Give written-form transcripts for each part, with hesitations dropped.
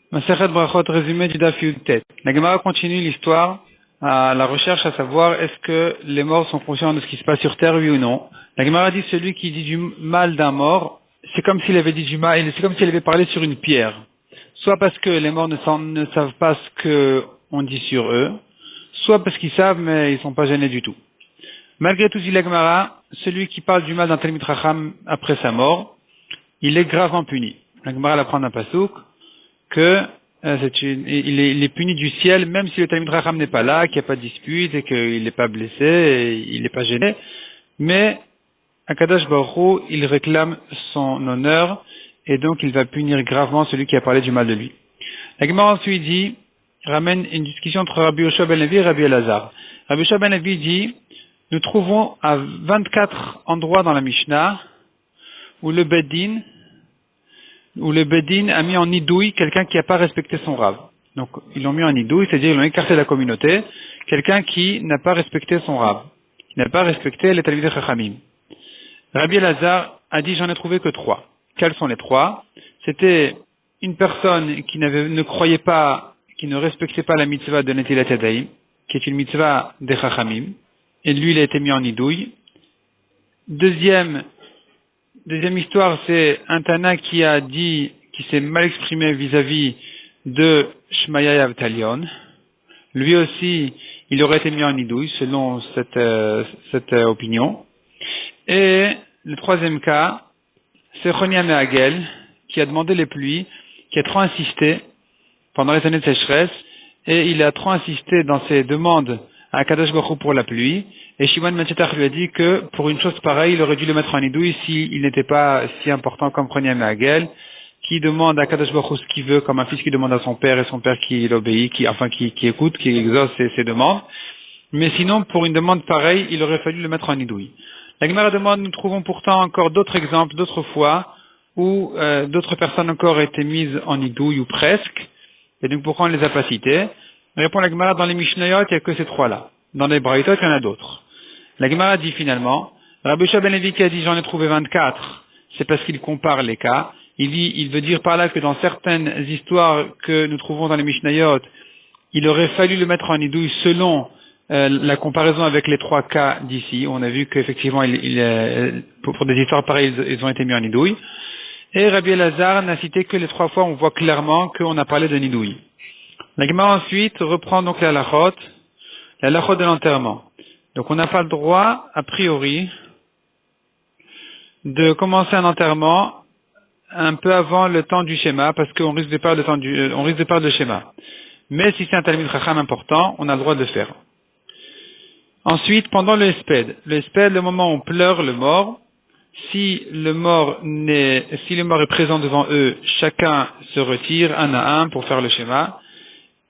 Masechet Brachot, résumé du Daf Yud Tet. La Gemara continue l'histoire à la recherche à savoir est-ce que les morts sont conscients de ce qui se passe sur terre, oui ou non. La Gemara dit celui qui dit du mal d'un mort, c'est comme s'il avait dit du mal, c'est comme s'il avait parlé sur une pierre. Soit parce que les morts ne savent pas ce qu'on dit sur eux, soit parce qu'ils savent mais ils sont pas gênés du tout. Malgré tout, dit la Gemara, celui qui parle du mal d'un Talmid Chacham après sa mort, il est gravement puni. La Gemara la prend d'un pasouk que il est puni du ciel, même si le Talmid Chacham n'est pas là, qu'il n'y a pas de dispute et qu'il n'est pas blessé et il n'est pas gêné. Mais Akadosh Baruch Hu, il réclame son honneur et donc il va punir gravement celui qui a parlé du mal de lui. La Gemara ensuite dit, ramène une discussion entre Rabbi Yoshua ben Levi et Rabbi Elazar. Rabbi Yoshua ben Levi dit, nous trouvons à 24 endroits dans la Mishnah où le Bedin a mis en nidouille quelqu'un qui n'a pas respecté son Rav. Donc, ils l'ont mis en nidouille, c'est-à-dire ils l'ont écarté de la communauté, quelqu'un qui n'a pas respecté son Rav, qui n'a pas respecté les Talmidei Chachamim. Rabbi Elazar a dit, j'en ai trouvé que 3. Quels sont les 3? C'était une personne qui ne croyait pas, qui ne respectait pas la mitzvah de Netilat Yadayim, qui est une mitzvah des Chachamim, et lui, il a été mis en nidouille. Deuxième histoire, c'est un Tana qui s'est mal exprimé vis-à-vis de Shmaya et Avtalion. Lui aussi, il aurait été mis en nidouille, selon cette opinion. Et le troisième cas, c'est Chonia Meagel, qui a demandé les pluies, qui a trop insisté pendant les années de sécheresse, et il a trop insisté dans ses demandes à Kadosh Baruch Hu pour la pluie, et Shimon ben Tzetach lui a dit que pour une chose pareille, il aurait dû le mettre en nidouille s'il n'était pas si important comme Chonia Meagel, qui demande à Kadosh Baruch Hu ce qu'il veut, comme un fils qui demande à son père, et son père qui l'obéit, qui écoute, qui exauce ses demandes. Mais sinon, pour une demande pareille, il aurait fallu le mettre en nidouille. La Gemara demande, nous trouvons pourtant encore d'autres exemples, d'autres fois, où d'autres personnes encore étaient mises en nidouille, ou presque, et donc pourquoi on ne les a pas citées? Répond la Gemara, dans les Mishnayot, il n'y a que ces 3-là. Dans les Braïtot, il y en a d'autres. La Gemara dit finalement, Rabbi Yoshua ben Levi qui a dit j'en ai trouvé 24, c'est parce qu'il compare les cas. Il veut dire par là que dans certaines histoires que nous trouvons dans les Mishnayot, il aurait fallu le mettre en nidouille selon la comparaison avec les 3 cas d'ici. On a vu qu'effectivement, pour des histoires pareilles, ils ont été mis en nidouille. Et Rabbi Elazar n'a cité que les 3 fois, on voit clairement qu'on a parlé de nidouille. La Gemara ensuite reprend donc la halachot de l'enterrement. Donc on n'a pas le droit, a priori, de commencer un enterrement un peu avant le temps du schéma, parce qu'on risque de perdre le schéma. Mais si c'est un Talmid Chacham important, on a le droit de le faire. Ensuite, pendant le Hesped, le moment où on pleure le mort, si le mort est présent devant eux, chacun se retire un à un pour faire le schéma.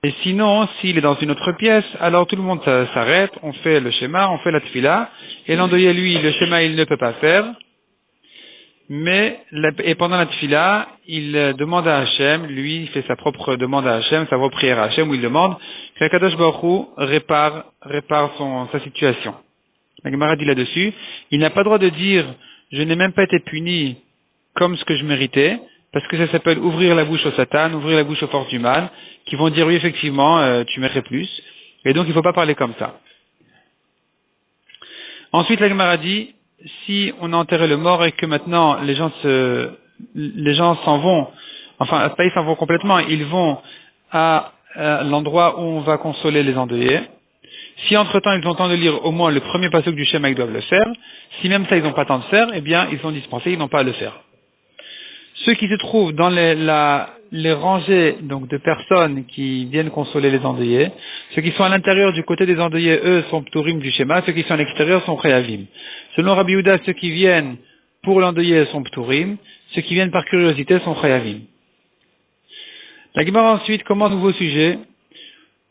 Et sinon, s'il est dans une autre pièce, alors tout le monde s'arrête, on fait le schéma, on fait la tfila, et l'endeuillé, lui, le schéma, il ne peut pas faire. Et pendant la tfila, il demande à Hachem, lui, il fait sa propre demande à Hachem, sa propre prière à Hachem, où il demande que Kadosh Baruch Hu répare sa situation. La Gemara dit là-dessus, il n'a pas le droit de dire, je n'ai même pas été puni comme ce que je méritais, parce que ça s'appelle ouvrir la bouche au Satan, ouvrir la bouche aux forces du mal, qui vont dire oui, effectivement, tu méritais plus, et donc il ne faut pas parler comme ça. Ensuite, la Gemara dit, si on a enterré le mort et que maintenant les gens s'en vont, enfin pas ils s'en vont complètement, ils vont à l'endroit où on va consoler les endeuillés. Si entre-temps ils ont le temps de lire au moins le premier pasuk du Shema, ils doivent le faire. Si même ça ils n'ont pas le temps de faire, eh bien ils sont dispensés, ils n'ont pas à le faire. Ceux qui se trouvent dans les rangées donc de personnes qui viennent consoler les endeuillés, ceux qui sont à l'intérieur du côté des endeuillés, eux, sont pturim du schéma, ceux qui sont à l'extérieur sont chayavim. Selon Rabbi Yehuda, ceux qui viennent pour l'endeuillé sont pturim, ceux qui viennent par curiosité sont chayavim. La Gemara ensuite commence un nouveau sujet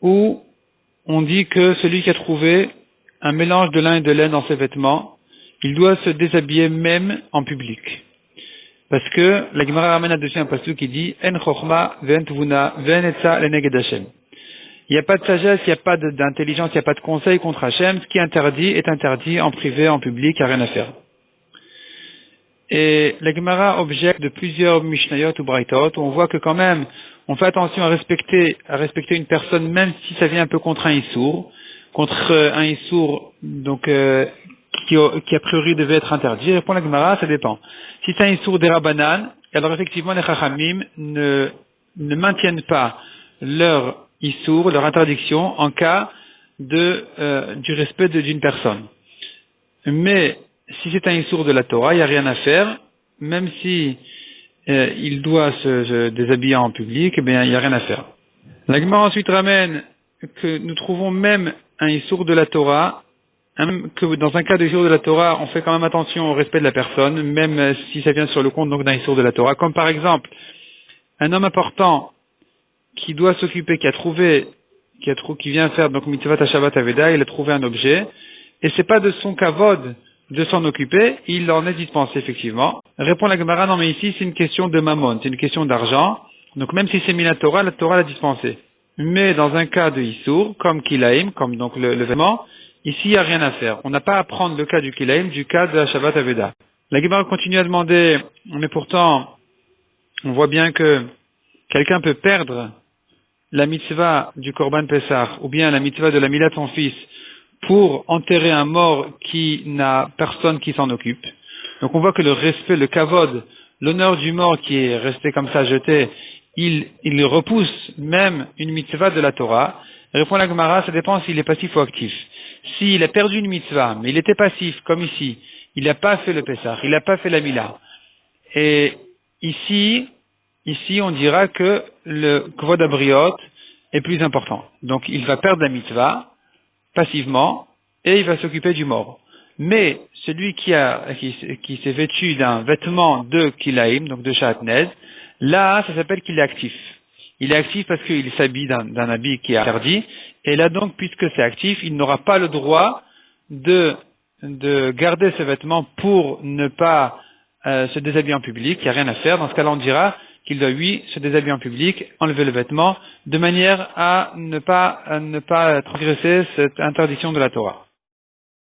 où on dit que celui qui a trouvé un mélange de lin et de laine dans ses vêtements, il doit se déshabiller même en public. Parce que la Gemara ramène là-dessus un passage qui dit En chokhma ve'en tvuna ve'en etza leneged Hashem. Il n'y a pas de sagesse, il n'y a pas d'intelligence, il n'y a pas de conseil contre Hashem. Ce qui est interdit en privé, en public, il n'y a rien à faire. Et la Gemara objecte de plusieurs Mishnayot ou Braithot, où on voit que quand même, on fait attention à respecter une personne, même si ça vient un peu contre un issour, donc qui a priori devait être interdit. Répond la Gemara, ça dépend. Si c'est un issour des Rabbanan, alors effectivement les Chachamim ne maintiennent pas leur issour, leur interdiction en cas du respect d'une personne. Mais si c'est un issour de la Torah, il n'y a rien à faire, même si il doit se déshabiller en public, eh bien il n'y a rien à faire. La Gemara ensuite ramène que nous trouvons même un issour de la Torah, même que dans un cas de issour de la Torah, on fait quand même attention au respect de la personne, même si ça vient sur le compte donc d'un issour de la Torah, comme par exemple un homme important qui doit s'occuper, qui vient faire donc mitzvah Shabbat Aveda, il a trouvé un objet, et c'est pas de son kavod de s'en occuper, il en est dispensé effectivement. Répond la Gemara, non mais ici c'est une question de mammon, c'est une question d'argent, donc même si c'est mis la Torah l'a dispensé. Mais dans un cas de Issour, comme Kilaim, comme donc le vêtement, ici il n'y a rien à faire. On n'a pas à prendre le cas du Kilaim, du cas de la Shabbat Aveda. La Gemara continue à demander, mais pourtant, on voit bien que quelqu'un peut perdre la mitzvah du Korban Pessah, ou bien la mitzvah de la Mila de son fils, pour enterrer un mort qui n'a personne qui s'en occupe. Donc on voit que le respect, le kavod, l'honneur du mort qui est resté comme ça jeté, il repousse même une mitzvah de la Torah. Répond la Gemara, ça dépend s'il est passif ou actif. S'il a perdu une mitzvah, mais il était passif, comme ici, il n'a pas fait le Pessah, il n'a pas fait la Mila. Et ici on dira que le kvod abriot est plus important. Donc il va perdre la mitzvah passivement et il va s'occuper du mort. Mais celui qui s'est vêtu d'un vêtement de kilaim, donc de shatnez, là ça s'appelle qu'il est actif. Il est actif parce qu'il s'habille d'un habit qui est interdit, et là donc puisque c'est actif, il n'aura pas le droit de garder ce vêtement pour ne pas se déshabiller en public. Il n'y a rien à faire. Dans ce cas-là on dira qu'il doit, lui, se déshabiller en public, enlever le vêtement, de manière à ne pas transgresser cette interdiction de la Torah.